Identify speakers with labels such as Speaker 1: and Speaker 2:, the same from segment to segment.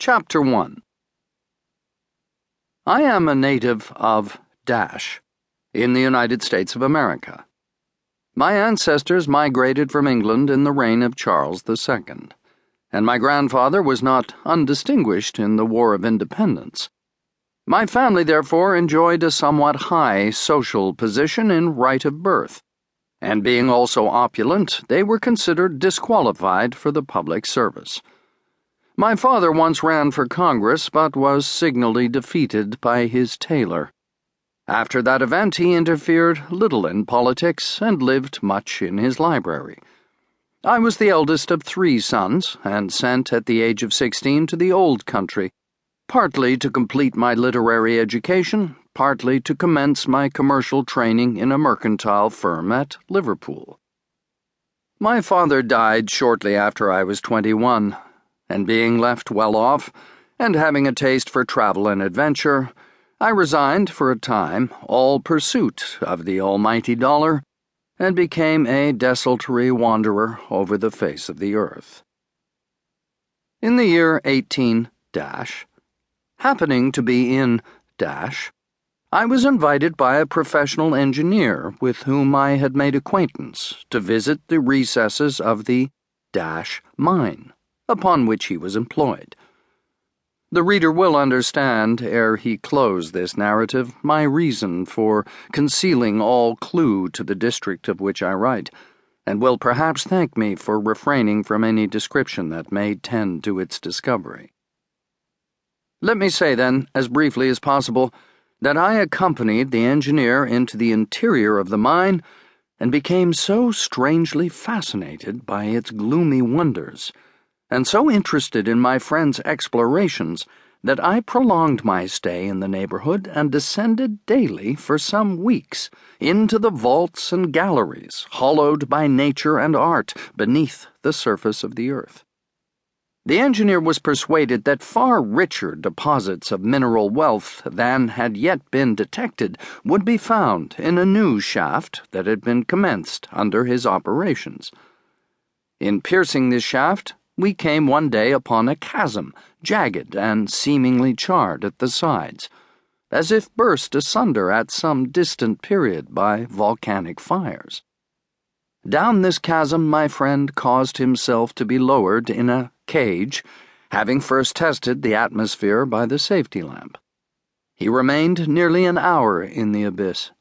Speaker 1: Chapter 1. I am a native of in the United States of America. My ancestors migrated from England in the reign of Charles II, and my grandfather was not undistinguished in the War of Independence. My family, therefore, enjoyed a somewhat high social position in right of birth, and being also opulent, they were considered disqualified for the public service. My father once ran for Congress, but was signally defeated by his tailor. After that event, he interfered little in politics and lived much in his library. I was the eldest of 3 sons, and sent at the age of 16 to the old country, partly to complete my literary education, partly to commence my commercial training in a mercantile firm at Liverpool. My father died shortly after I was 21, and being left well off, and having a taste for travel and adventure, I resigned for a time all pursuit of the almighty dollar, and became a desultory wanderer over the face of the earth. In the year 18 happening to be in I was invited by a professional engineer with whom I had made acquaintance to visit the recesses of the mine, upon which he was employed. The reader will understand, ere he close this narrative, my reason for concealing all clue to the district of which I write, and will perhaps thank me for refraining from any description that may tend to its discovery. Let me say, then, as briefly as possible, that I accompanied the engineer into the interior of the mine and became so strangely fascinated by its gloomy wonders, and so interested in my friend's explorations, that I prolonged my stay in the neighborhood and descended daily for some weeks into the vaults and galleries hollowed by nature and art beneath the surface of the earth. The engineer was persuaded that far richer deposits of mineral wealth than had yet been detected would be found in a new shaft that had been commenced under his operations. In piercing this shaft, we came one day upon a chasm, jagged and seemingly charred at the sides, as if burst asunder at some distant period by volcanic fires. Down this chasm my friend caused himself to be lowered in a cage, having first tested the atmosphere by the safety lamp. He remained nearly an hour in the abyss.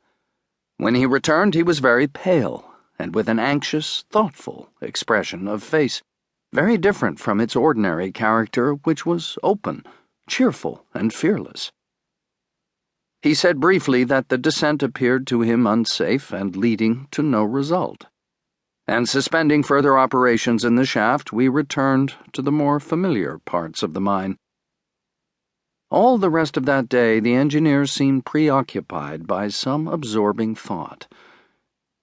Speaker 1: When he returned, he was very pale, and with an anxious, thoughtful expression of face, very different from its ordinary character, which was open, cheerful, and fearless. He said briefly that the descent appeared to him unsafe and leading to no result, and suspending further operations in the shaft, we returned to the more familiar parts of the mine. All the rest of that day the engineer seemed preoccupied by some absorbing thought.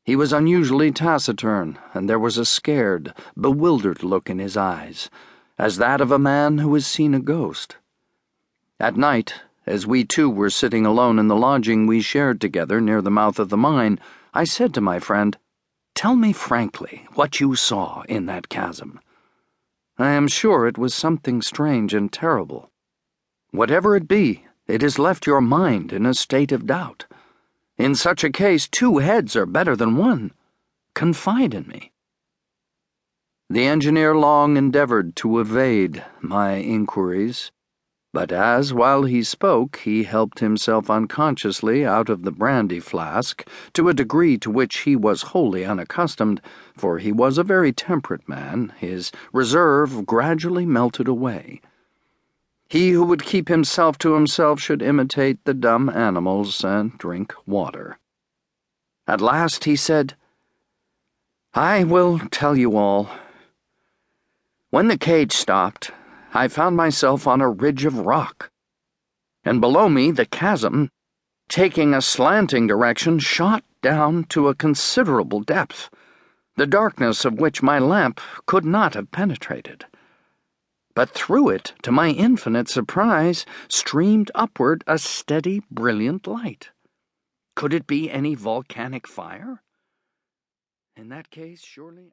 Speaker 1: He was unusually taciturn, and there was a scared, bewildered look in his eyes, as that of a man who has seen a ghost. At night, as we two were sitting alone in the lodging we shared together near the mouth of the mine, I said to my friend, "Tell me frankly what you saw in that chasm. I am sure it was something strange and terrible. Whatever it be, it has left your mind in a state of doubt. In such a case, 2 heads are better than 1. Confide in me." The engineer long endeavored to evade my inquiries, but as, while he spoke, he helped himself unconsciously out of the brandy flask to a degree to which he was wholly unaccustomed, for he was a very temperate man, his reserve gradually melted away. He who would keep himself to himself should imitate the dumb animals and drink water. At last he said, "I will tell you all. When the cage stopped, I found myself on a ridge of rock, and below me the chasm, taking a slanting direction, shot down to a considerable depth, the darkness of which my lamp could not have penetrated. But through it, to my infinite surprise, streamed upward a steady, brilliant light. Could it be any volcanic fire? In that case, surely